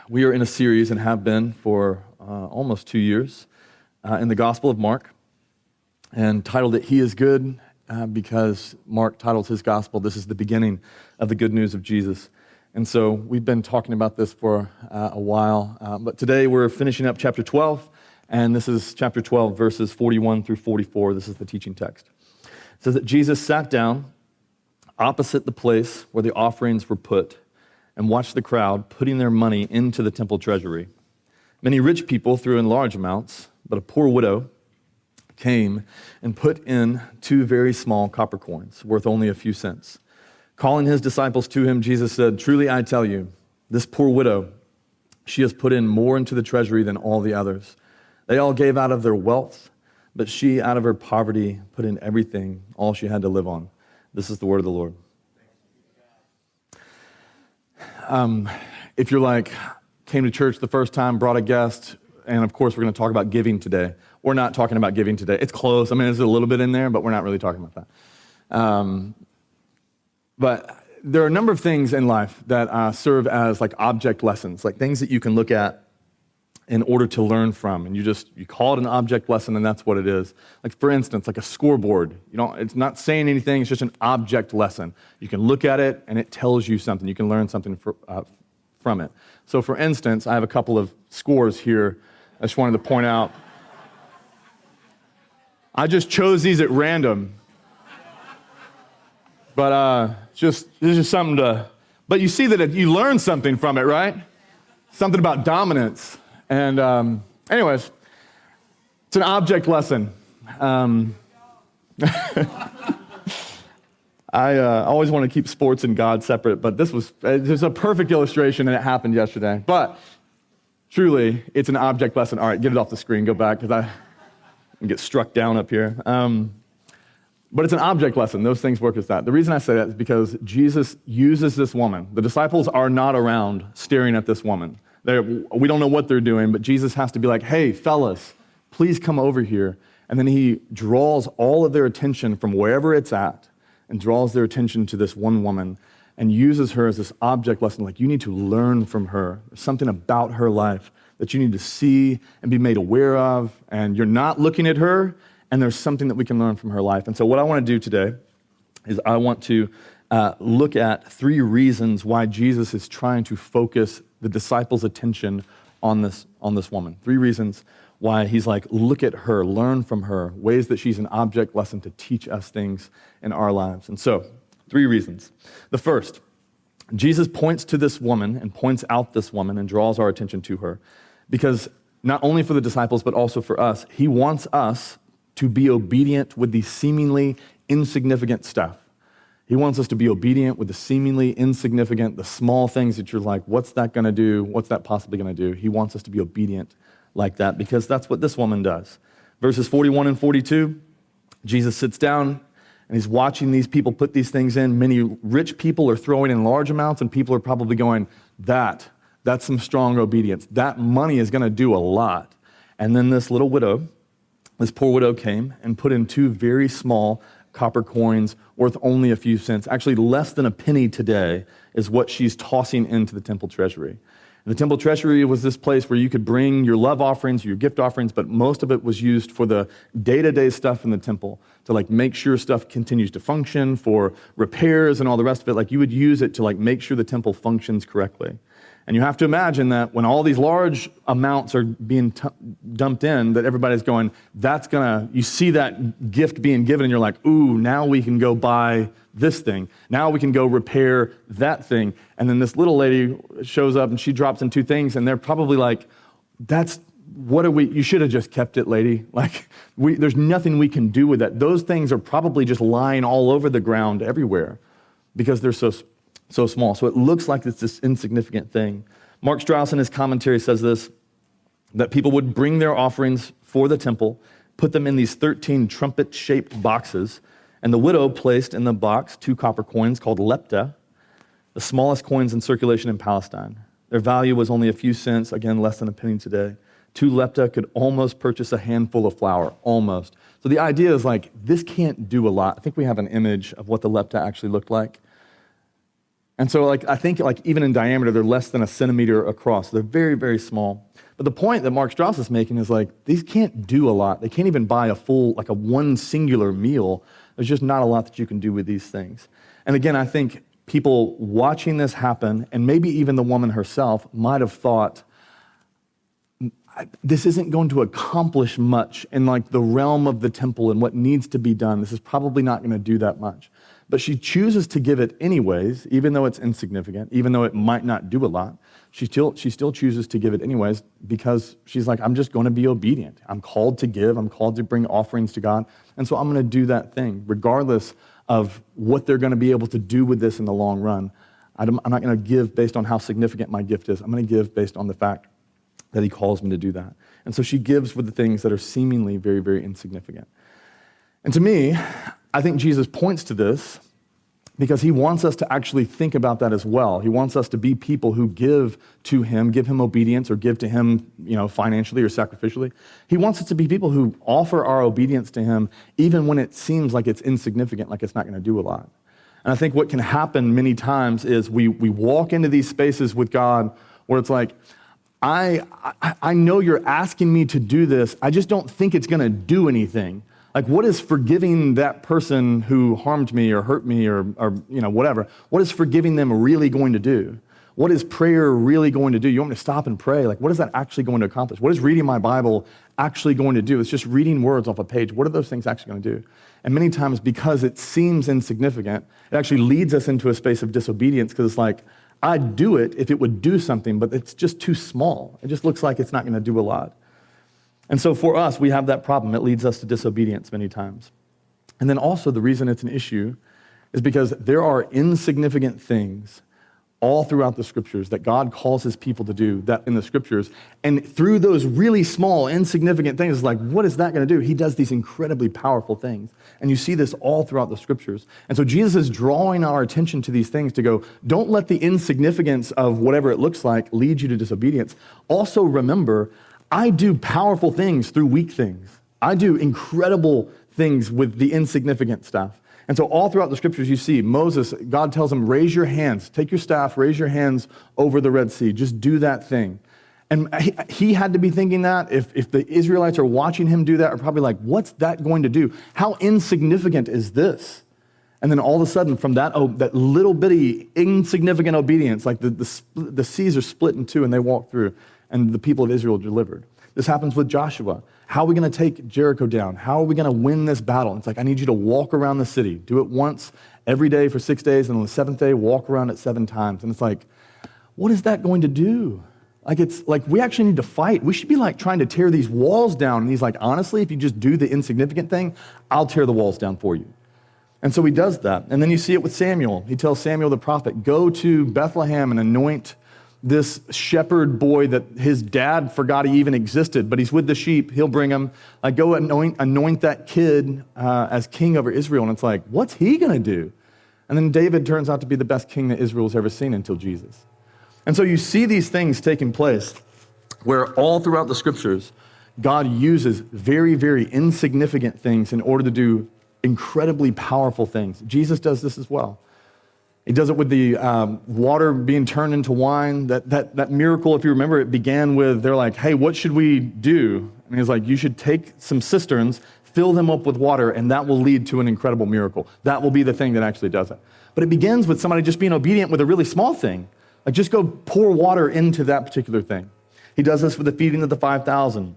We are in a series and have been for almost 2 years in the Gospel of Mark, and titled it, He is Good, because Mark titles his Gospel, this is the beginning of the good news of Jesus. And so we've been talking about this for a while, but today we're finishing up chapter 12, and this is chapter 12, verses 41 through 44. This is the teaching text. It says that Jesus sat down opposite the place where the offerings were put and watched the crowd putting their money into the temple treasury. Many rich people threw in large amounts, but a poor widow came and put in 2 very small copper coins, worth only a few cents. Calling his disciples to him, Jesus said, "Truly I tell you, this poor widow, she has put in more into the treasury than all the others. They all gave out of their wealth, but she out of her poverty put in everything, all she had to live on." This is the word of the Lord. If you're like, came to church the first time, brought a guest, and of course we're going to talk about giving today. We're not talking about giving today. It's close. I mean, there's a little bit in there, but we're not really talking about that. But there are a number of things in life that serve as like object lessons, like things that you can look at in order to learn from. And you call it an object lesson, and that's what it is. Like, for instance, like a scoreboard. It's not saying anything, it's just an object lesson. You can look at it, and it tells you something. You can learn something from it. So, for instance, I have a couple of scores here I just wanted to point out. I just chose these at random. But this is just something to... But you see that you learn something from it, right? Something about dominance. And anyways, it's an object lesson. I always want to keep sports and God separate, but this was a perfect illustration, and it happened yesterday. But truly, it's an object lesson. All right, get it off the screen. Go back, because I can get struck down up here. But it's an object lesson. Those things work as that. The reason I say that is because Jesus uses this woman. The disciples are not around staring at this woman. We don't know what they're doing, but Jesus has to be like, "Hey, fellas, please come over here." And then he draws all of their attention from wherever it's at and draws their attention to this one woman and uses her as this object lesson. Like, you need to learn from her. There's something about her life that you need to see and be made aware of. And you're not looking at her, and there's something that we can learn from her life. And so what I want to do today is I want to look at 3 reasons why Jesus is trying to focus the disciples' attention on this woman. 3 reasons why he's like, look at her, learn from her, ways that she's an object lesson to teach us things in our lives. And so, 3 reasons. The first, Jesus points to this woman and points out this woman and draws our attention to her because not only for the disciples, but also for us, he wants us to be obedient with the seemingly insignificant stuff. He wants us to be obedient with the seemingly insignificant, the small things that you're like, what's that going to do? What's that possibly going to do? He wants us to be obedient like that because that's what this woman does. Verses 41 and 42, Jesus sits down and he's watching these people put these things in. Many rich people are throwing in large amounts, and people are probably going, that's some strong obedience. That money is going to do a lot. And then this poor widow came and put in 2 very small copper coins worth only a few cents. Actually, less than a penny today is what she's tossing into the temple treasury. The temple treasury was this place where you could bring your love offerings, your gift offerings, but most of it was used for the day-to-day stuff in the temple to like make sure stuff continues to function, for repairs and all the rest of it. Like, you would use it to like make sure the temple functions correctly. And you have to imagine that when all these large amounts are being dumped in, that everybody's going, you see that gift being given, and you're like, ooh, now we can go buy this thing. Now we can go repair that thing. And then this little lady shows up, and she drops in 2 things, and they're probably like, you should have just kept it, lady. Like, there's nothing we can do with that. Those things are probably just lying all over the ground everywhere because they're so small. So it looks like it's this insignificant thing. Mark Strauss in his commentary says this, that people would bring their offerings for the temple, put them in these 13 trumpet-shaped boxes, and the widow placed in the box 2 copper coins called lepta, the smallest coins in circulation in Palestine. Their value was only a few cents, again, less than a penny today. 2 lepta could almost purchase a handful of flour, almost. So the idea is like, this can't do a lot. I think we have an image of what the lepta actually looked like. And so I think even in diameter, they're less than a centimeter across. They're very, very small. But the point that Mark Strauss is making is these can't do a lot. They can't even buy a full, a one singular meal. There's just not a lot that you can do with these things. And again, I think people watching this happen, and maybe even the woman herself, might have thought, this isn't going to accomplish much in the realm of the temple and what needs to be done. This is probably not going to do that much. But she chooses to give it anyways, even though it's insignificant, even though it might not do a lot. She still chooses to give it anyways because she's like, I'm just going to be obedient. I'm called to give. I'm called to bring offerings to God. And so I'm going to do that thing, regardless of what they're going to be able to do with this in the long run. I'm not going to give based on how significant my gift is. I'm going to give based on the fact that he calls me to do that. And so she gives with the things that are seemingly very, very insignificant. And to me, I think Jesus points to this because he wants us to actually think about that as well. He wants us to be people who give to him, give him obedience, or give to him, financially or sacrificially. He wants us to be people who offer our obedience to him even when it seems like it's insignificant, like it's not going to do a lot. And I think what can happen many times is we walk into these spaces with God where it's like, I know you're asking me to do this. I just don't think it's going to do anything. What is forgiving that person who harmed me or hurt me or whatever? What is forgiving them really going to do? What is prayer really going to do? You want me to stop and pray? What is that actually going to accomplish? What is reading my Bible actually going to do? It's just reading words off a page. What are those things actually going to do? And many times, because it seems insignificant, it actually leads us into a space of disobedience because it's I'd do it if it would do something, but it's just too small. It just looks like it's not going to do a lot. And so for us, we have that problem. It leads us to disobedience many times. And then also the reason it's an issue is because there are insignificant things all throughout the scriptures that God calls his people to do that in the scriptures. And through those really small, insignificant things, what is that going to do? He does these incredibly powerful things. And you see this all throughout the scriptures. And so Jesus is drawing our attention to these things to go, don't let the insignificance of whatever it looks like lead you to disobedience. Also remember, I do powerful things through weak things. I do incredible things with the insignificant stuff. And so all throughout the scriptures you see Moses, God tells him, raise your hands, take your staff, raise your hands over the Red Sea. Just do that thing. And he had to be thinking that. If the Israelites are watching him do that, are probably like, what's that going to do? How insignificant is this? And then all of a sudden, from that little bitty insignificant obedience, the seas are split in two and they walk through, and the people of Israel are delivered. This happens with Joshua. How are we going to take Jericho down? How are we going to win this battle? It's I need you to walk around the city. Do it once every day for 6 days, and on the seventh day, walk around it 7 times. And it's what is that going to do? We actually need to fight. We should be trying to tear these walls down. And he's honestly, if you just do the insignificant thing, I'll tear the walls down for you. And so he does that. And then you see it with Samuel. He tells Samuel the prophet, go to Bethlehem and anoint this shepherd boy that his dad forgot he even existed, but he's with the sheep. He'll bring him. Go anoint that kid as king over Israel. And it's what's he going to do? And then David turns out to be the best king that Israel's ever seen until Jesus. And so you see these things taking place where all throughout the scriptures, God uses very, very insignificant things in order to do incredibly powerful things. Jesus does this as well. He does it with the water being turned into wine. That miracle, if you remember, it began with, they're like, hey, what should we do? And he's like, you should take some cisterns, fill them up with water, and that will lead to an incredible miracle. That will be the thing that actually does it. But it begins with somebody just being obedient with a really small thing. Just go pour water into that particular thing. He does this with the feeding of the 5,000.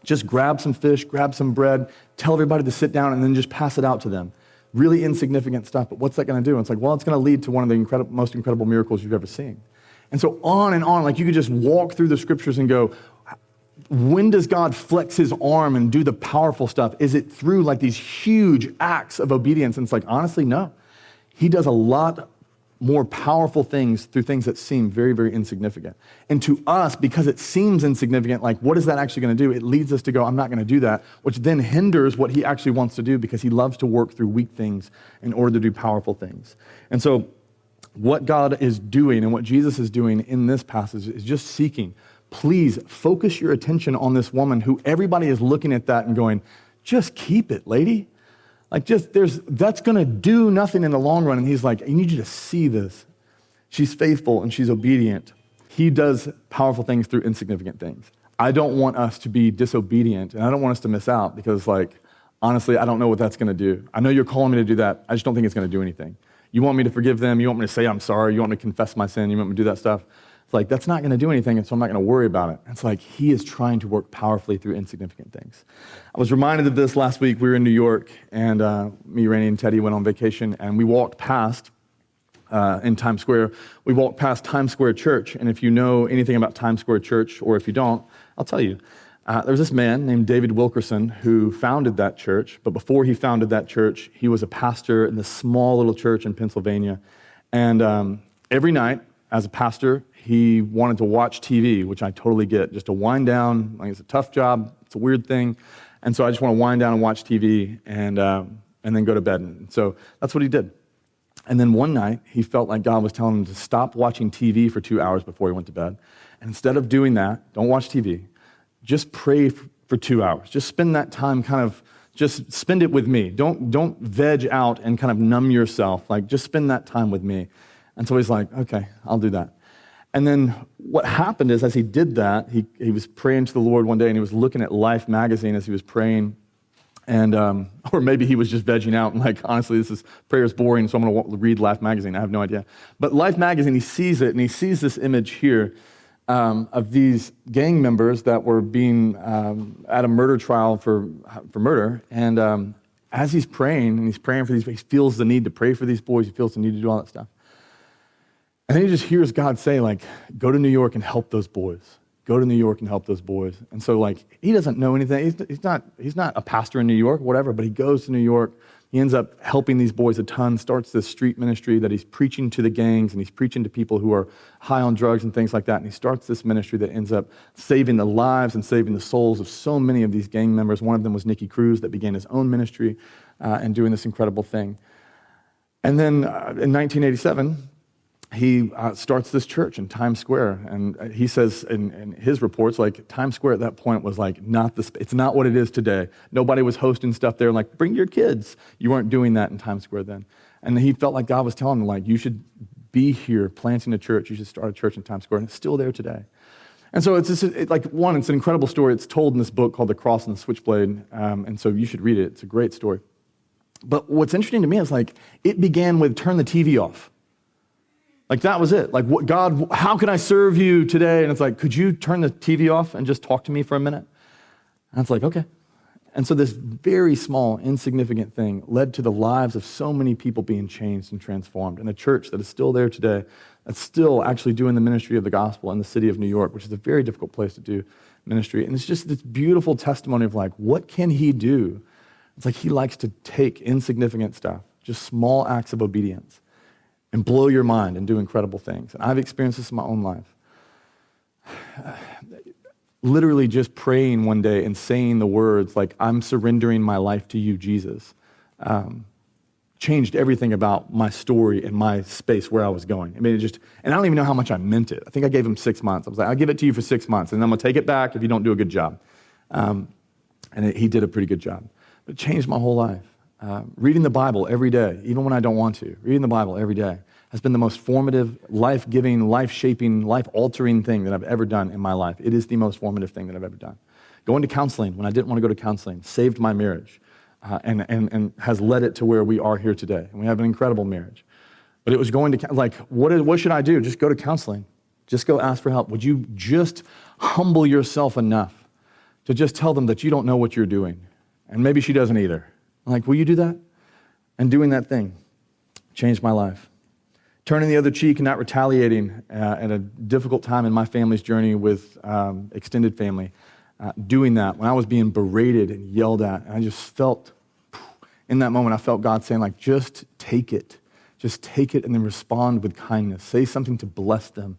Just grab some fish, grab some bread, tell everybody to sit down, and then just pass it out to them. Really insignificant stuff, but what's that going to do? And it's it's going to lead to one of the most incredible miracles you've ever seen. And so on and on, you could just walk through the scriptures and go, when does God flex his arm and do the powerful stuff? Is it through these huge acts of obedience? And it's honestly, no. He does a lot more powerful things through things that seem very, very insignificant. And to us, because it seems insignificant, what is that actually going to do? It leads us to go, I'm not going to do that, which then hinders what he actually wants to do because he loves to work through weak things in order to do powerful things. And so what God is doing and what Jesus is doing in this passage is just seeking, please focus your attention on this woman who everybody is looking at that and going, just keep it, lady. That's going to do nothing in the long run. And he's I need you to see this. She's faithful and she's obedient. He does powerful things through insignificant things. I don't want us to be disobedient, and I don't want us to miss out because, honestly, I don't know what that's going to do. I know you're calling me to do that. I just don't think it's going to do anything. You want me to forgive them. You want me to say I'm sorry. You want me to confess my sin. You want me to do that stuff. It's that's not going to do anything, and so I'm not going to worry about it. It's he is trying to work powerfully through insignificant things. I was reminded of this last week. We were in New York, and me, Rainey, and Teddy went on vacation, and we walked past in Times Square. We walked past Times Square Church, and if you know anything about Times Square Church, or if you don't, I'll tell you. There was this man named David Wilkerson who founded that church, but before he founded that church, he was a pastor in this small little church in Pennsylvania. And every night, as a pastor, he wanted to watch TV, which I totally get, just to wind down. It's a tough job, it's a weird thing, and so I just want to wind down and watch TV and then go to bed. And so that's what he did. And then one night, he felt like God was telling him to stop watching TV for 2 hours before he went to bed. And instead of doing that, don't watch TV. Just pray for 2 hours. Just spend that time just spend it with me. Don't veg out and kind of numb yourself. Just spend that time with me. And so he's like, okay, I'll do that. And then what happened is as he did that, he was praying to the Lord one day and he was looking at Life magazine as he was praying. And or maybe he was just vegging out and honestly, prayer is boring, so I'm going to read Life magazine. I have no idea. But Life magazine, he sees it, and he sees this image here of these gang members that were being at a murder trial for murder. And as he's praying, and he's praying for these, he feels the need to pray for these boys. He feels the need to do all that stuff. And then he just hears God say, go to New York and help those boys. Go to New York and help those boys. And so, he doesn't know anything. He's not a pastor in New York, whatever, but he goes to New York. He ends up helping these boys a ton, starts this street ministry that he's preaching to the gangs, and he's preaching to people who are high on drugs and things like that. And he starts this ministry that ends up saving the lives and saving the souls of so many of these gang members. One of them was Nicky Cruz, that began his own ministry and doing this incredible thing. And then in 1987, he starts this church in Times Square, and he says in his reports, Times Square at that point was it's not what it is today. Nobody was hosting stuff there, bring your kids. You weren't doing that in Times Square then. And he felt like God was telling him, you should be here planting a church. You should start a church in Times Square, and it's still there today. And so it's an incredible story. It's told in this book called The Cross and the Switchblade, and so you should read it. It's a great story. But what's interesting to me is it began with turn the TV off. That was it. What, God, how can I serve you today? And it's could you turn the TV off and just talk to me for a minute? And it's okay. And so this very small, insignificant thing led to the lives of so many people being changed and transformed, and a church that is still there today, that's still actually doing the ministry of the gospel in the city of New York, which is a very difficult place to do ministry. And it's just this beautiful testimony of what can he do? It's he likes to take insignificant stuff, just small acts of obedience, and blow your mind and do incredible things. And I've experienced this in my own life. Literally just praying one day and saying the words I'm surrendering my life to you, Jesus, changed everything about my story and my space where I was going. And I don't even know how much I meant it. I think I gave him 6 months. I was I'll give it to you for 6 months, and then I'm going to take it back if you don't do a good job. He did a pretty good job. But it changed my whole life. Reading the Bible every day, even when I don't want to, reading the Bible every day has been the most formative, life-giving, life-shaping, life-altering thing that I've ever done in my life. It is the most formative thing that I've ever done. Going to counseling when I didn't want to go to counseling saved my marriage and has led it to where we are here today. And we have an incredible marriage. But it was going to, what should I do? Just go to counseling. Just go ask for help. Would you just humble yourself enough to just tell them that you don't know what you're doing? And maybe she doesn't either. Will you do that? And doing that thing changed my life. Turning the other cheek and not retaliating at a difficult time in my family's journey with extended family. Doing that when I was being berated and yelled at. And I just felt, in that moment, I felt God saying, just take it. Just take it and then respond with kindness. Say something to bless them.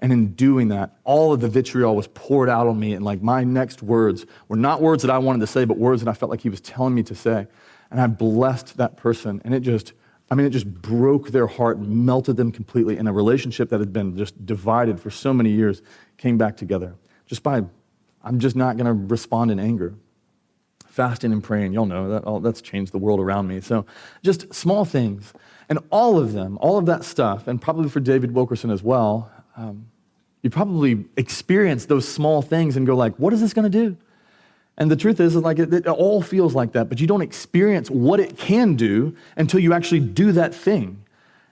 And in doing that, all of the vitriol was poured out on me, and my next words were not words that I wanted to say, but words that I felt like he was telling me to say. And I blessed that person, and it just broke their heart, melted them completely, and a relationship that had been just divided for so many years came back together. I'm just not going to respond in anger. Fasting and praying, y'all know, that's changed the world around me. So just small things. And all of them, all of that stuff, and probably for David Wilkerson as well, you probably experience those small things and go like, what is this going to do? And the truth is like it all feels like that, but you don't experience what it can do until you actually do that thing.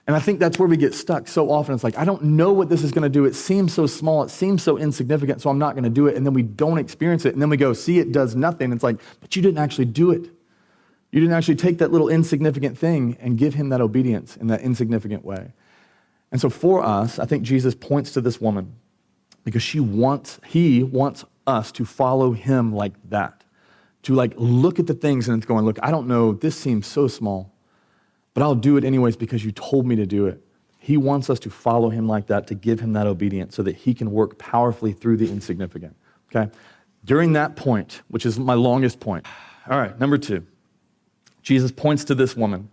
And I think that's where we get stuck so often. It's like, I don't know what this is going to do. It seems so small. It seems so insignificant, so I'm not going to do it. And then we don't experience it. And then we go, see, it does nothing. It's like, but you didn't actually do it. You didn't actually take that little insignificant thing and give him that obedience in that insignificant way. And so for us, I think Jesus points to this woman because he wants us to follow him like that, to like look at the things and it's going, look, I don't know, this seems so small, but I'll do it anyways because you told me to do it. He wants us to follow him like that, to give him that obedience so that he can work powerfully through the insignificant, okay? During that point, which is my longest point, all right, number 2, Jesus points to this woman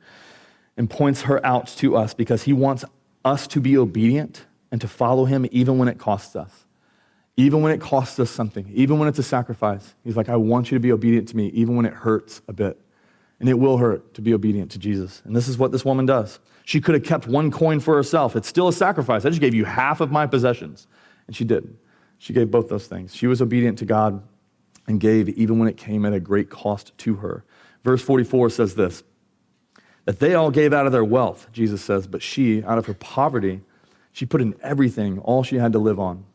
and points her out to us because he wants us to be obedient and to follow him even when it costs us. Even when it costs us something, even when it's a sacrifice. He's like, I want you to be obedient to me even when it hurts a bit. And it will hurt to be obedient to Jesus. And this is what this woman does. She could have kept one coin for herself. It's still a sacrifice. I just gave you half of my possessions. And she didn't. She gave both those things. She was obedient to God and gave even when it came at a great cost to her. Verse 44 says this, that they all gave out of their wealth, Jesus says, but she, out of her poverty, she put in everything, all she had to live on.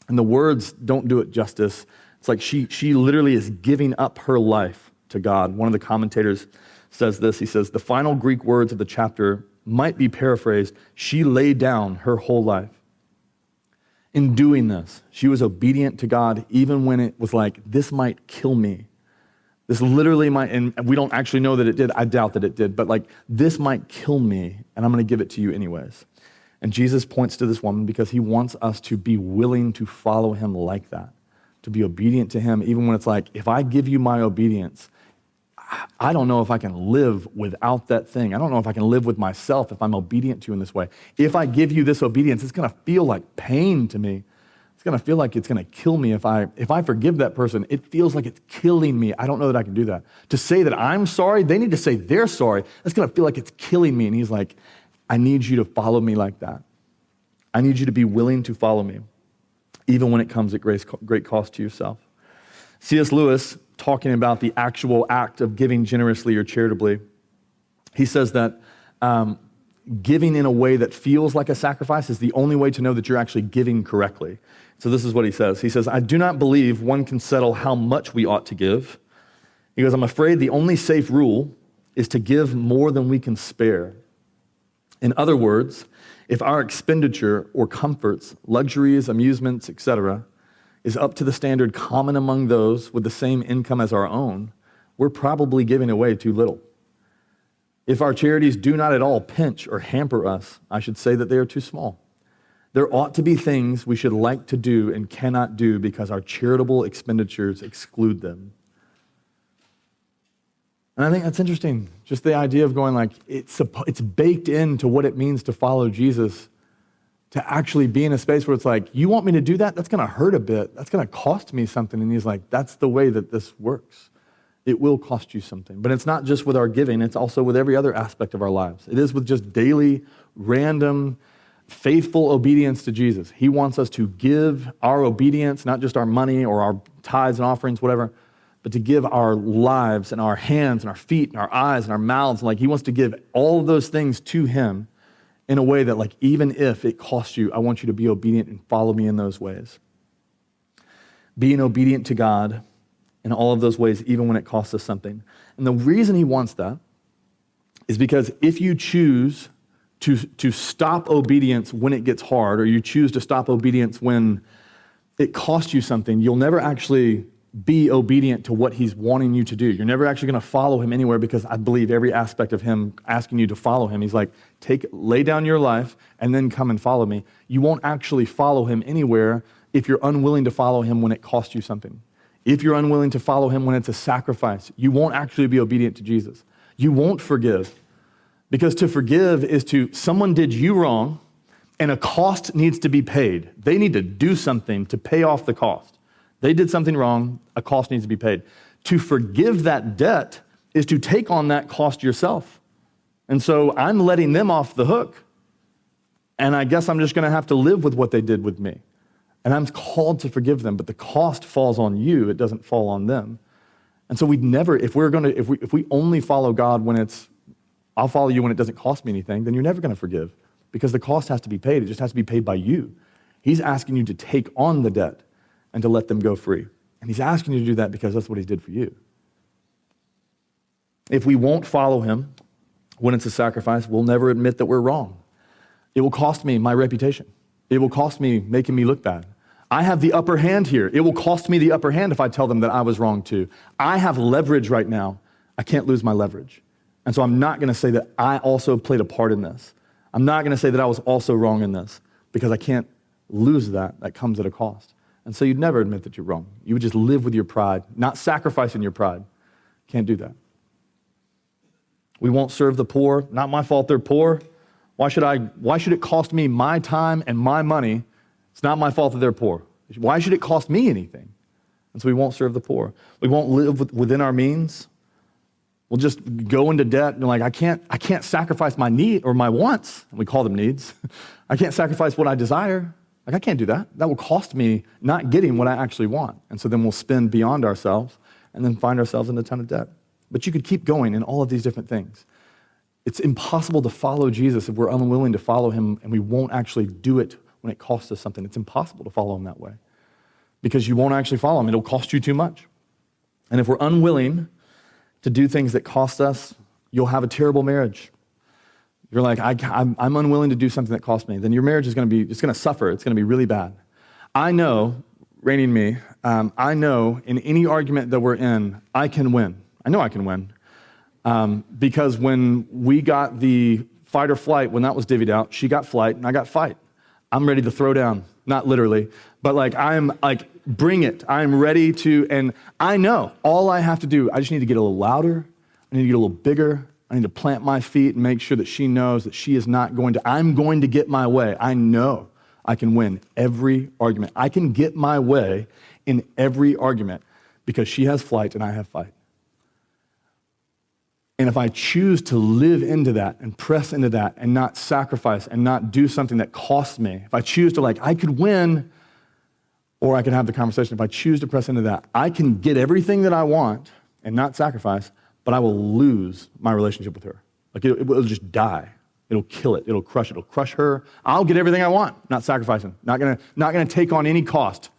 And the words don't do it justice. It's like she literally is giving up her life to God. One of the commentators says this. He says, the final Greek words of the chapter might be paraphrased, she laid down her whole life. In doing this, she was obedient to God even when it was like, this might kill me. This literally might, and we don't actually know that it did. I doubt that it did, but like, this might kill me, and I'm going to give it to you anyways. And Jesus points to this woman because he wants us to be willing to follow him like that, to be obedient to him, even when it's like, if I give you my obedience, I don't know if I can live without that thing. I don't know if I can live with myself if I'm obedient to you in this way. If I give you this obedience, it's going to feel like pain to me. It's going to feel like it's going to kill me. If I forgive that person, it feels like it's killing me. I don't know that I can do that. To say that I'm sorry, they need to say they're sorry. That's going to feel like it's killing me. And he's like, I need you to follow me like that. I need you to be willing to follow me, even when it comes at great cost to yourself. C.S. Lewis, talking about the actual act of giving generously or charitably, he says that giving in a way that feels like a sacrifice is the only way to know that you're actually giving correctly. So this is what he says. He says, I do not believe one can settle how much we ought to give. He goes, I'm afraid the only safe rule is to give more than we can spare. In other words, if our expenditure or comforts, luxuries, amusements, etc., is up to the standard common among those with the same income as our own, we're probably giving away too little. If our charities do not at all pinch or hamper us, I should say that they are too small. There ought to be things we should like to do and cannot do because our charitable expenditures exclude them. And I think that's interesting, just the idea of going like, it's baked into what it means to follow Jesus, to actually be in a space where it's like, you want me to do that? That's going to hurt a bit. That's going to cost me something. And he's like, that's the way that this works. It will cost you something. But it's not just with our giving, it's also with every other aspect of our lives. It is with just daily, random, faithful obedience to Jesus. He wants us to give our obedience, not just our money or our tithes and offerings, whatever, but to give our lives and our hands and our feet and our eyes and our mouths. Like he wants to give all of those things to him in a way that like, even if it costs you, I want you to be obedient and follow me in those ways. Being obedient to God in all of those ways, even when it costs us something. And the reason he wants that is because if you choose to stop obedience when it gets hard, or you choose to stop obedience when it costs you something, you'll never actually be obedient to what he's wanting you to do. You're never actually going to follow him anywhere because I believe every aspect of him asking you to follow him, he's like, lay down your life and then come and follow me. You won't actually follow him anywhere if you're unwilling to follow him when it costs you something. If you're unwilling to follow him when it's a sacrifice, you won't actually be obedient to Jesus. You won't forgive, because to forgive is someone did you wrong and a cost needs to be paid. They need to do something to pay off the cost. They did something wrong, a cost needs to be paid. To forgive that debt is to take on that cost yourself. And so I'm letting them off the hook. And I guess I'm just going to have to live with what they did with me. And I'm called to forgive them, but the cost falls on you. It doesn't fall on them. And so we'd never, if we only follow God when it's, I'll follow you when it doesn't cost me anything, then you're never going to forgive because the cost has to be paid. It just has to be paid by you. He's asking you to take on the debt and to let them go free. And he's asking you to do that because that's what he did for you. If we won't follow him when it's a sacrifice, we'll never admit that we're wrong. It will cost me my reputation. It will cost me making me look bad. I have the upper hand here. It will cost me the upper hand if I tell them that I was wrong too. I have leverage right now. I can't lose my leverage. And so I'm not going to say that I also played a part in this. I'm not going to say that I was also wrong in this because I can't lose that. That comes at a cost. And so you'd never admit that you're wrong. You would just live with your pride, not sacrificing your pride. Can't do that. We won't serve the poor. Not my fault they're poor. Why should it cost me my time and my money? It's not my fault that they're poor. Why should it cost me anything? And so we won't serve the poor. We won't live within our means. We'll just go into debt and I can't sacrifice my need or my wants. We call them needs. I can't sacrifice what I desire. I can't do that. That will cost me not getting what I actually want. And so then we'll spend beyond ourselves and then find ourselves in a ton of debt. But you could keep going in all of these different things. It's impossible to follow Jesus if we're unwilling to follow him and we won't actually do it when it costs us something. It's impossible to follow him that way because you won't actually follow him. It'll cost you too much. And if we're unwilling to do things that cost us, you'll have a terrible marriage. You're like, I'm unwilling to do something that costs me. Then your marriage is going to suffer. It's going to be really bad. I know, Rainey and me, I know in any argument that we're in, I can win. I know I can win. Because when we got the fight or flight, when that was divvied out, she got flight and I got fight. I'm ready to throw down, not literally, but bring it. I'm ready to, and I know all I have to do, I just need to get a little louder. I need to get a little bigger. I need to plant my feet and make sure that she knows that she is not going to, I'm going to get my way. I know I can win every argument. I can get my way in every argument because she has flight and I have fight. And if I choose to live into that and press into that and not sacrifice and not do something that costs me, if I choose to I could win or I can have the conversation. If I choose to press into that, I can get everything that I want and not sacrifice, but I will lose my relationship with her. It will just die. It'll kill it. It'll crush it. It'll crush her. I'll get everything I want, not sacrificing. Not gonna take on any cost,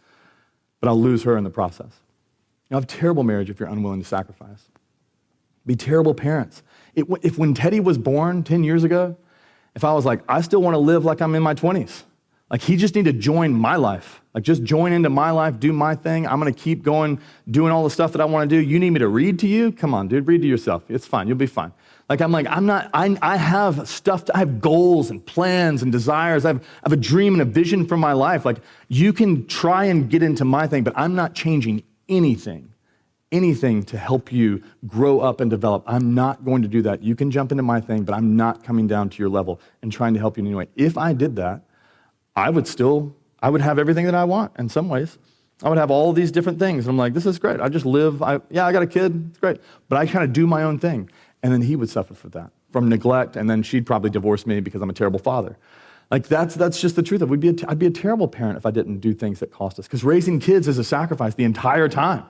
but I'll lose her in the process. You'll have a terrible marriage if you're unwilling to sacrifice. Be terrible parents. If when Teddy was born 10 years ago, if I was like, I still want to live like I'm in my 20s, he just need to join my life, just join into my life, do my thing. I'm going to keep going, doing all the stuff that I want to do. You need me to read to you? Come on, dude, read to yourself. It's fine. You'll be fine. I have stuff, I have goals and plans and desires. I have a dream and a vision for my life. You can try and get into my thing, but I'm not changing anything to help you grow up and develop. I'm not going to do that. You can jump into my thing, but I'm not coming down to your level and trying to help you in any way. If I did that, I would have everything that I want in some ways. I would have all these different things. And I'm like, this is great. I just live. I got a kid. It's great. But I kind of do my own thing. And then he would suffer for that, from neglect. And then she'd probably divorce me because I'm a terrible father. That's just the truth. I'd be a terrible parent if I didn't do things that cost us. Because raising kids is a sacrifice the entire time.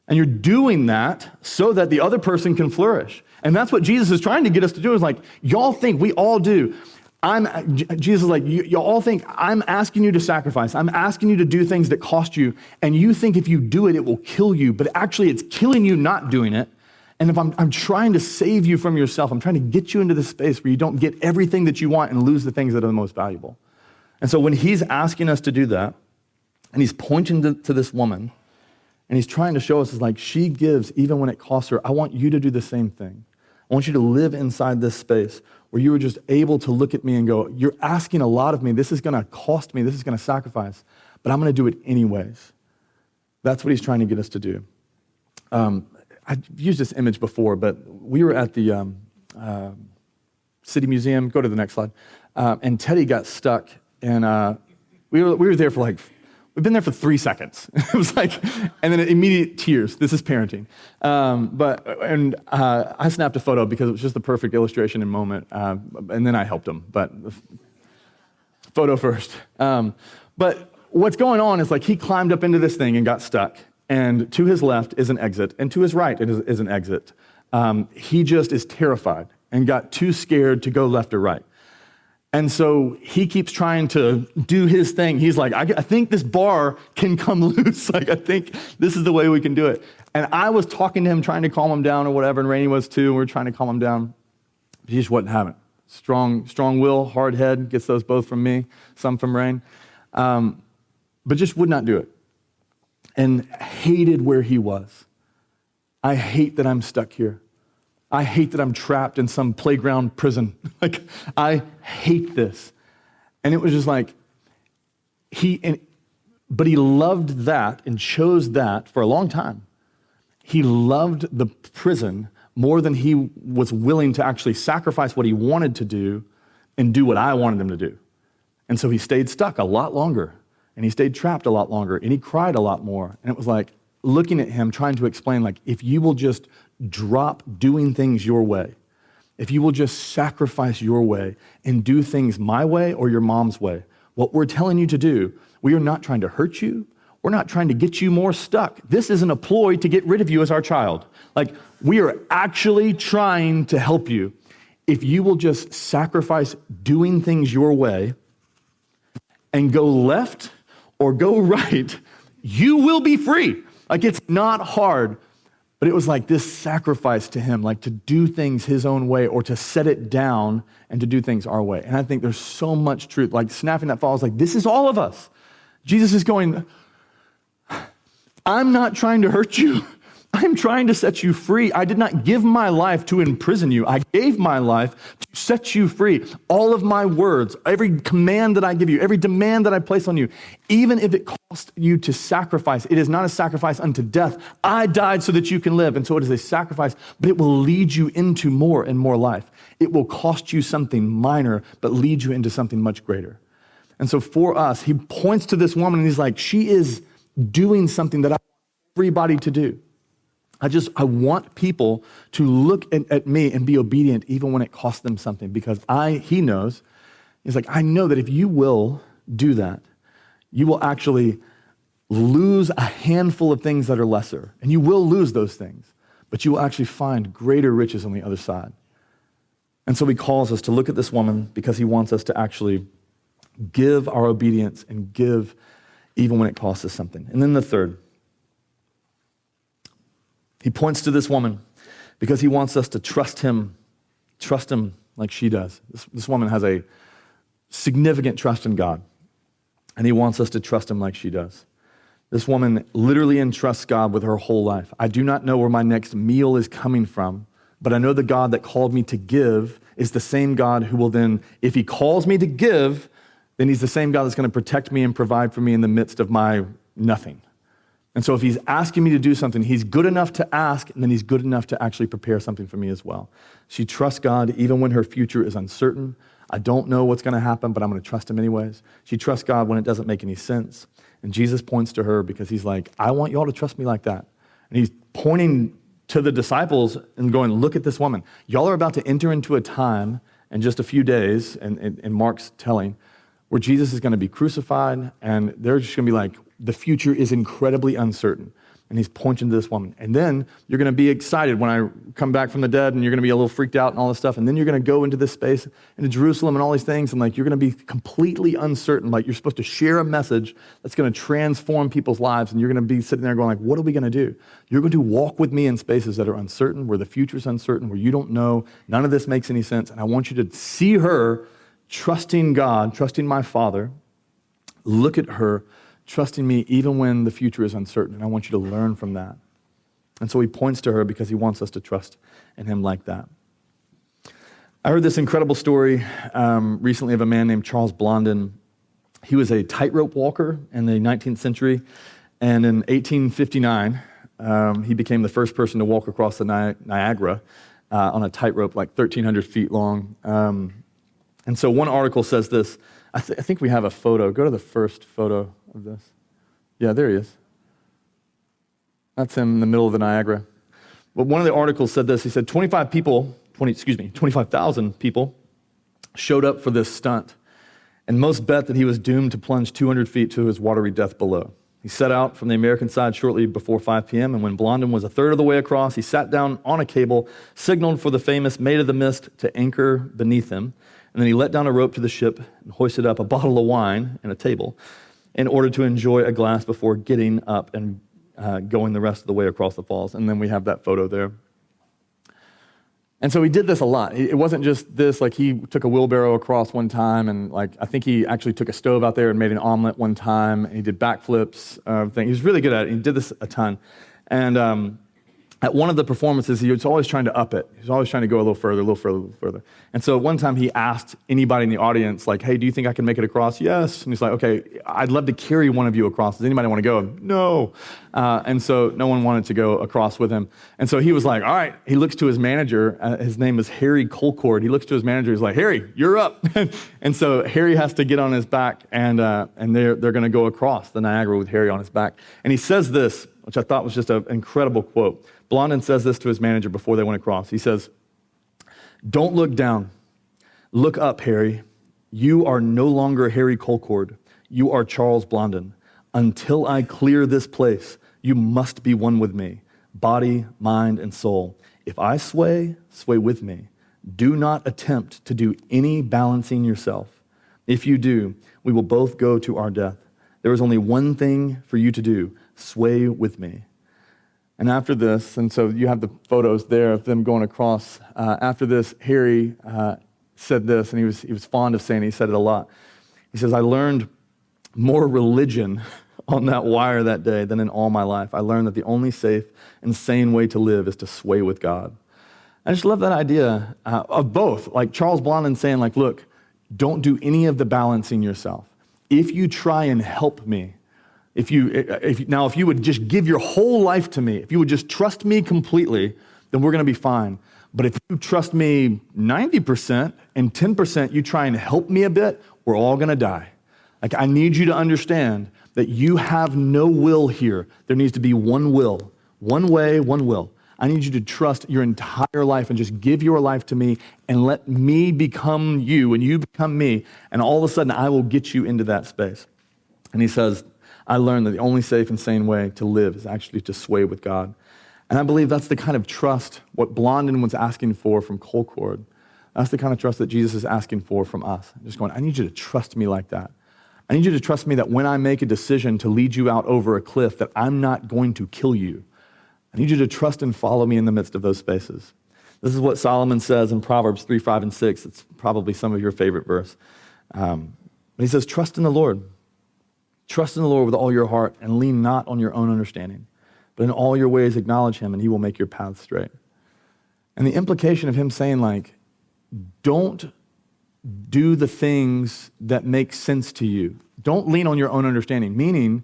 And you're doing that so that the other person can flourish. And that's what Jesus is trying to get us to do is y'all think, we all do. Jesus is you all think I'm asking you to sacrifice. I'm asking you to do things that cost you. And you think if you do it, it will kill you. But actually it's killing you not doing it. And if I'm trying to save you from yourself, I'm trying to get you into this space where you don't get everything that you want and lose the things that are the most valuable. And so when he's asking us to do that, and he's pointing to this woman, and he's trying to show us she gives even when it costs her. I want you to do the same thing. I want you to live inside this space where you are just able to look at me and go, you're asking a lot of me. This is going to cost me. This is going to sacrifice, but I'm going to do it anyways. That's what he's trying to get us to do. I've used this image before, but we were at the City Museum. Go to the next slide. And Teddy got stuck, and we were there for We've been there for 3 seconds. It was like, and then immediate tears. This is parenting. I snapped a photo because it was just the perfect illustration and moment. And then I helped him, but photo first. But what's going on is like he climbed up into this thing and got stuck. And to his left is an exit, and to his right is an exit. He just is terrified and got too scared to go left or right. And so he keeps trying to do his thing. He's like, I think this bar can come loose. Like, I think this is the way we can do it. And I was talking to him, trying to calm him down or whatever, and Rainey was too, and we were trying to calm him down. But he just wasn't having it. Strong will, hard head, gets those both from me, some from Rain. But just would not do it. And hated where he was. I hate that I'm stuck here. I hate that I'm trapped in some playground prison. Like, I hate this. And it was just like, but he loved that and chose that for a long time. He loved the prison more than he was willing to actually sacrifice what he wanted to do and do what I wanted him to do. And so he stayed stuck a lot longer, and he stayed trapped a lot longer, and he cried a lot more. And it was like, looking at him, trying to explain, like, if you will just drop doing things your way, if you will just sacrifice your way and do things my way or your mom's way, what we're telling you to do, we are not trying to hurt you. We're not trying to get you more stuck. This isn't a ploy to get rid of you as our child. Like, we are actually trying to help you. If you will just sacrifice doing things your way and go left or go right, you will be free. Like, it's not hard, but it was like this sacrifice to him, like to do things his own way or to set it down and to do things our way. And I think there's so much truth. Like, snapping that follows, like, this is all of us. Jesus is going, I'm not trying to hurt you. I'm trying to set you free. I did not give my life to imprison you. I gave my life to set you free. All of my words, every command that I give you, every demand that I place on you, even if it costs you to sacrifice, it is not a sacrifice unto death. I died so that you can live. And so it is a sacrifice, but it will lead you into more and more life. It will cost you something minor, but lead you into something much greater. And so for us, he points to this woman and he's like, she is doing something that I want everybody to do. I want people to look at me and be obedient even when it costs them something, because he knows, he's like, I know that if you will do that, you will actually lose a handful of things that are lesser, and you will lose those things, but you will actually find greater riches on the other side. And so he calls us to look at this woman because he wants us to actually give our obedience and give even when it costs us something. And then the third, he points to this woman because he wants us to trust him like she does. This woman has a significant trust in God, and he wants us to trust him like she does. This woman literally entrusts God with her whole life. I do not know where my next meal is coming from, but I know the God that called me to give is the same God who will then, if he calls me to give, then he's the same God that's going to protect me and provide for me in the midst of my nothing. And so if he's asking me to do something, he's good enough to ask, and then he's good enough to actually prepare something for me as well. She trusts God even when her future is uncertain. I don't know what's going to happen, but I'm going to trust him anyways. She trusts God when it doesn't make any sense. And Jesus points to her because he's like, I want y'all to trust me like that. And he's pointing to the disciples and going, look at this woman. Y'all are about to enter into a time in just a few days, and Mark's telling, where Jesus is going to be crucified, and they're just going to be like, the future is incredibly uncertain. And he's pointing to this woman. And then you're going to be excited when I come back from the dead, and you're going to be a little freaked out and all this stuff. And then you're going to go into this space, into Jerusalem and all these things, and like you're going to be completely uncertain. Like, you're supposed to share a message that's going to transform people's lives, and you're going to be sitting there going like, what are we going to do? You're going to walk with me in spaces that are uncertain, where the future's uncertain, where you don't know, none of this makes any sense. And I want you to see her trusting God, trusting my Father. Look at her trusting me even when the future is uncertain. And I want you to learn from that. And so he points to her because he wants us to trust in him like that. I heard this incredible story recently of a man named Charles Blondin. He was a tightrope walker in the 19th century. And in 1859, he became the first person to walk across the Niagara on a tightrope like 1,300 feet long. And so one article says this. I think we have a photo. Go to the first photo of this. Yeah, there he is. That's him in the middle of the Niagara. But one of the articles said this. He said 25,000 people showed up for this stunt, and most bet that he was doomed to plunge 200 feet to his watery death below. He set out from the American side shortly before 5 p.m., and when Blondin was a third of the way across, he sat down on a cable, signaled for the famous Maid of the Mist to anchor beneath him, and then he let down a rope to the ship and hoisted up a bottle of wine and a table in order to enjoy a glass before getting up and going the rest of the way across the falls. And then we have that photo there. And so he did this a lot. It wasn't just this, like he took a wheelbarrow across one time, and like I think he actually took a stove out there and made an omelet one time. He did backflips, thing. He was really good at it. He did this a ton. And at one of the performances, he was always trying to up it. He was always trying to go a little further, a little further, a little further. And so one time he asked anybody in the audience, like, hey, do you think I can make it across? Yes. And he's like, okay, I'd love to carry one of you across. Does anybody want to go? No. And so no one wanted to go across with him. And so he was like, all right. He looks to his manager. His name is Harry Colcord. He looks to his manager. He's like, Harry, you're up. And so Harry has to get on his back, and they're going to go across the Niagara with Harry on his back. And he says this, which I thought was just an incredible quote. Blondin says this to his manager before they went across. He says, don't look down. Look up, Harry. You are no longer Harry Colcord. You are Charles Blondin. Until I clear this place, you must be one with me, body, mind, and soul. If I sway, sway with me. Do not attempt to do any balancing yourself. If you do, we will both go to our death. There is only one thing for you to do. Sway with me. And after this, and so you have the photos there of them going across. After this, Harry said this, and he was fond of saying it. He said it a lot. He says, I learned more religion on that wire that day than in all my life. I learned that the only safe and sane way to live is to sway with God. I just love that idea of both. Like Charles Blondin saying, like, look, don't do any of the balancing yourself. If you try and help me, if you would just give your whole life to me, if you would just trust me completely, then we're going to be fine. But if you trust me 90% and 10% you try and help me a bit, we're all going to die. Like, I need you to understand that you have no will here. There needs to be one will, one way, one will. I need you to trust your entire life and just give your life to me and let me become you and you become me. And all of a sudden, I will get you into that space. And he says, I learned that the only safe and sane way to live is actually to sway with God. And I believe that's the kind of trust, what Blondin was asking for from Colcord. That's the kind of trust that Jesus is asking for from us. Just going, I need you to trust me like that. I need you to trust me that when I make a decision to lead you out over a cliff, that I'm not going to kill you. I need you to trust and follow me in the midst of those spaces. This is what Solomon says in Proverbs 3, 5, and 6. It's probably some of your favorite verse. He says, trust in the Lord. Trust in the Lord with all your heart and lean not on your own understanding, but in all your ways acknowledge him and he will make your path straight. And the implication of him saying, like, don't do the things that make sense to you. Don't lean on your own understanding, meaning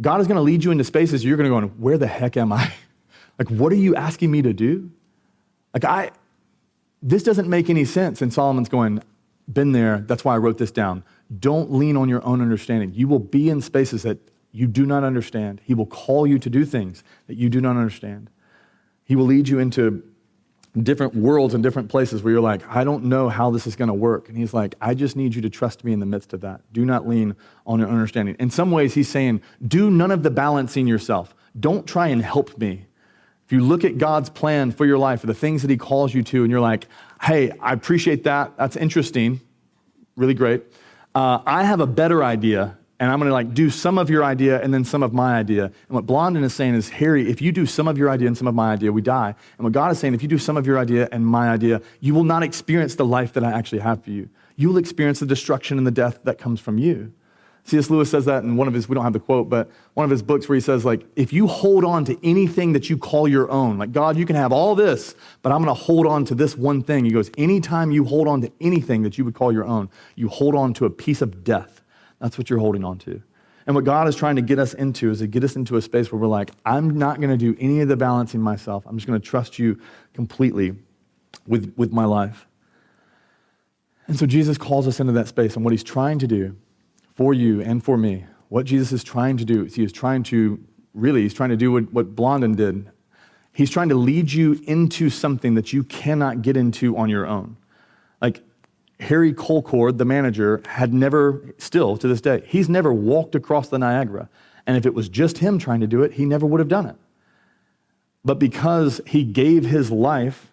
God is going to lead you into spaces you're going to go, where the heck am I? Like, what are you asking me to do? Like, this doesn't make any sense. And Solomon's going, been there, that's why I wrote this down. Don't lean on your own understanding. You will be in spaces that you do not understand. He will call you to do things that you do not understand. He will lead you into different worlds and different places where you're like, I don't know how this is going to work. And he's like, I just need you to trust me in the midst of that. Do not lean on your understanding. In some ways, he's saying, do none of the balancing yourself. Don't try and help me. If you look at God's plan for your life, for the things that he calls you to, and you're like, hey, I appreciate that. That's interesting. Really great. I have a better idea, and I'm going to like do some of your idea and then some of my idea. And what Blondin is saying is, Harry, if you do some of your idea and some of my idea, we die. And what God is saying, if you do some of your idea and my idea, you will not experience the life that I actually have for you. You will experience the destruction and the death that comes from you. C.S. Lewis says that in one of his, we don't have the quote, but one of his books where he says, like, if you hold on to anything that you call your own, like, God, you can have all this, but I'm going to hold on to this one thing. He goes, anytime you hold on to anything that you would call your own, you hold on to a piece of death. That's what you're holding on to. And what God is trying to get us into is to get us into a space where we're like, I'm not going to do any of the balancing myself. I'm just going to trust you completely with my life. And so Jesus calls us into that space, and what he's trying to do for you and for me, What Jesus is trying to do is he's trying to do what Blondin did. He's trying to lead you into something that you cannot get into on your own. Like Harry Colcord, the manager, had never, still to this day, he's never walked across the Niagara. And if it was just him trying to do it, he never would have done it. But because he gave his life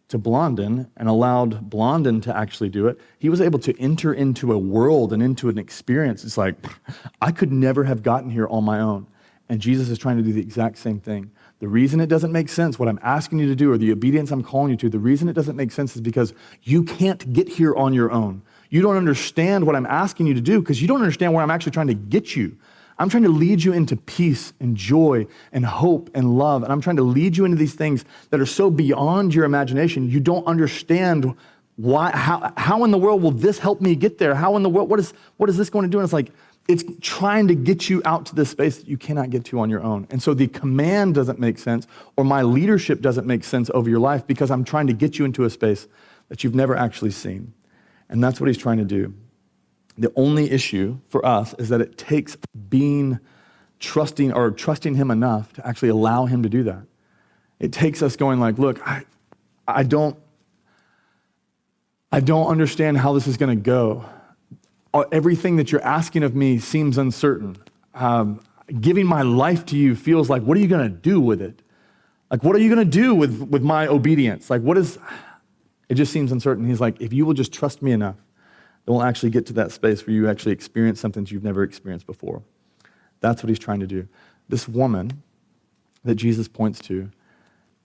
to Blondin and allowed Blondin to actually do it, he was able to enter into a world and into an experience. It's like, I could never have gotten here on my own. And Jesus is trying to do the exact same thing. The reason it doesn't make sense, what I'm asking you to do, or the obedience I'm calling you to, the reason it doesn't make sense is because you can't get here on your own. You don't understand what I'm asking you to do because you don't understand where I'm actually trying to get you. I'm trying to lead you into peace and joy and hope and love. And I'm trying to lead you into these things that are so beyond your imagination. You don't understand why, how in the world will this help me get there? How in the world, what is this going to do? And it's like, it's trying to get you out to this space that you cannot get to on your own. And so the command doesn't make sense, or my leadership doesn't make sense over your life because I'm trying to get you into a space that you've never actually seen. And that's what he's trying to do. The only issue for us is that it takes trusting him enough to actually allow him to do that. It takes us going like, look, I don't understand how this is going to go. Everything that you're asking of me seems uncertain. Giving my life to you feels like, what are you going to do with it? Like, what are you going to do with my obedience? Like, it just seems uncertain. He's like, if you will just trust me enough, then we'll actually get to that space where you actually experience something that you've never experienced before. That's what he's trying to do. This woman that Jesus points to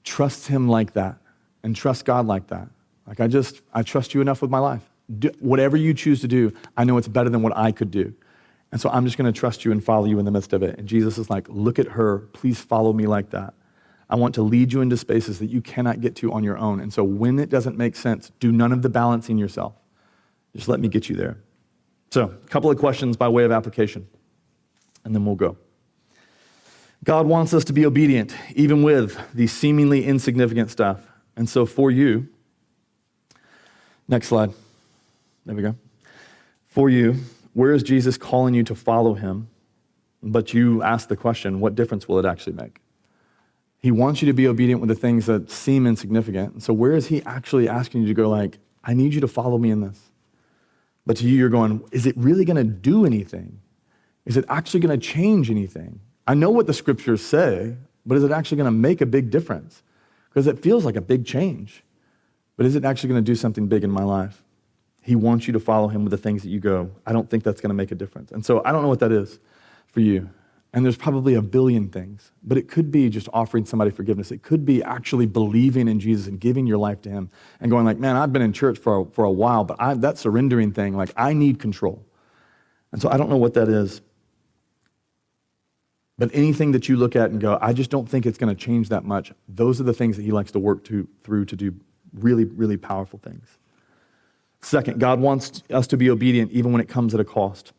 trusts him like that and trusts God like that. Like, I trust you enough with my life. Whatever you choose to do, I know it's better than what I could do. And so I'm just going to trust you and follow you in the midst of it. And Jesus is like, look at her. Please follow me like that. I want to lead you into spaces that you cannot get to on your own. And so when it doesn't make sense, do none of the balancing yourself. Just let me get you there. So a couple of questions by way of application, and then we'll go. God wants us to be obedient, even with the seemingly insignificant stuff. And so for you, next slide. There we go. For you, where is Jesus calling you to follow him? But you ask the question, what difference will it actually make? He wants you to be obedient with the things that seem insignificant. And so where is he actually asking you to go like, I need you to follow me in this? But to you, you're going, is it really going to do anything? Is it actually going to change anything? I know what the scriptures say, but is it actually going to make a big difference? Because it feels like a big change. But is it actually going to do something big in my life? He wants you to follow him with the things that you go, I don't think that's going to make a difference. And so I don't know what that is for you. And there's probably a billion things, but it could be just offering somebody forgiveness. It could be actually believing in Jesus and giving your life to him and going like, man, I've been in church for a while, but that surrendering thing, like I need control. And so I don't know what that is. But anything that you look at and go, I just don't think it's going to change that much. Those are the things that he likes to work through to do really, really powerful things. Second, God wants us to be obedient even when it comes at a cost.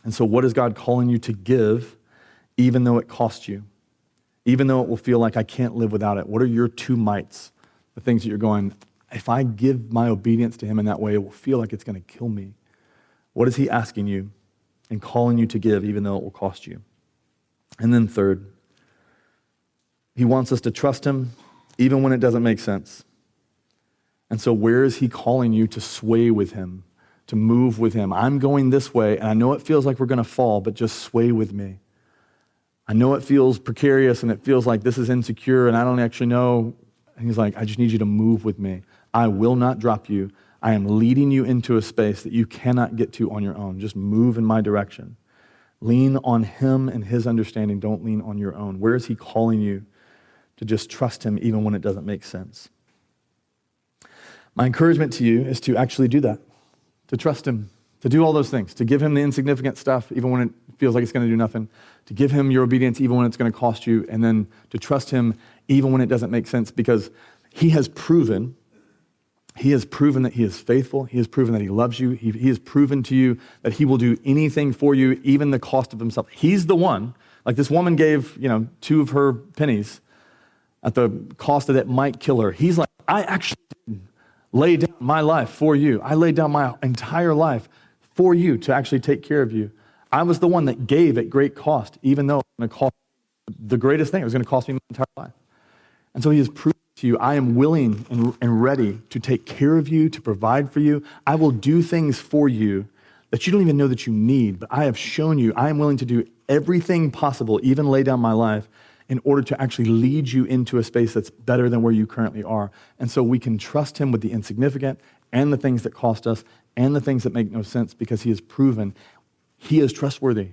And so what is God calling you to give even though it costs you? Even though it will feel like I can't live without it? What are your two mights? The things that you're going, if I give my obedience to him in that way, it will feel like it's going to kill me. What is he asking you and calling you to give even though it will cost you? And then third, he wants us to trust him even when it doesn't make sense. And so where is he calling you to sway with him, to move with him? I'm going this way, and I know it feels like we're going to fall, but just sway with me. I know it feels precarious, and it feels like this is insecure, and I don't actually know. And he's like, I just need you to move with me. I will not drop you. I am leading you into a space that you cannot get to on your own. Just move in my direction. Lean on him and his understanding. Don't lean on your own. Where is he calling you to just trust him even when it doesn't make sense? My encouragement to you is to actually do that, to trust him, to do all those things, to give him the insignificant stuff even when it feels like it's going to do nothing, to give him your obedience even when it's going to cost you, and then to trust him even when it doesn't make sense, because he has proven that he is faithful. He has proven that he loves you. He has proven to you that he will do anything for you, even the cost of himself. He's the one. Like this woman gave, 2 of her pennies at the cost that it might kill her. He's like, I actually didn't lay down my life for you. I laid down my entire life for you to actually take care of you. I was the one that gave at great cost, even though it was going to cost the greatest thing. It was going to cost me my entire life. And so he has proved to you, I am willing and ready to take care of you, to provide for you. I will do things for you that you don't even know that you need, but I have shown you I am willing to do everything possible, even lay down my life, in order to actually lead you into a space that's better than where you currently are. And so we can trust him with the insignificant and the things that cost us and the things that make no sense, because he has proven he is trustworthy.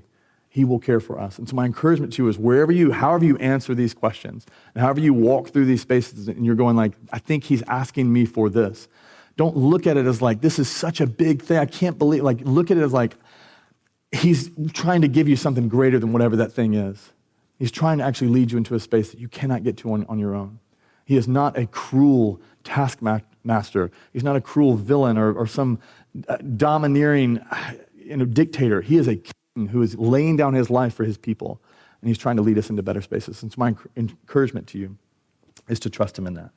He will care for us. And so my encouragement to you is however you answer these questions, and however you walk through these spaces and you're going like, I think he's asking me for this. Don't look at it as like, this is such a big thing. I can't believe, like, look at it as like, he's trying to give you something greater than whatever that thing is. He's trying to actually lead you into a space that you cannot get to on your own. He is not a cruel taskmaster. He's not a cruel villain or some domineering dictator. He is a king who is laying down his life for his people, and he's trying to lead us into better spaces. And so my encouragement to you is to trust him in that.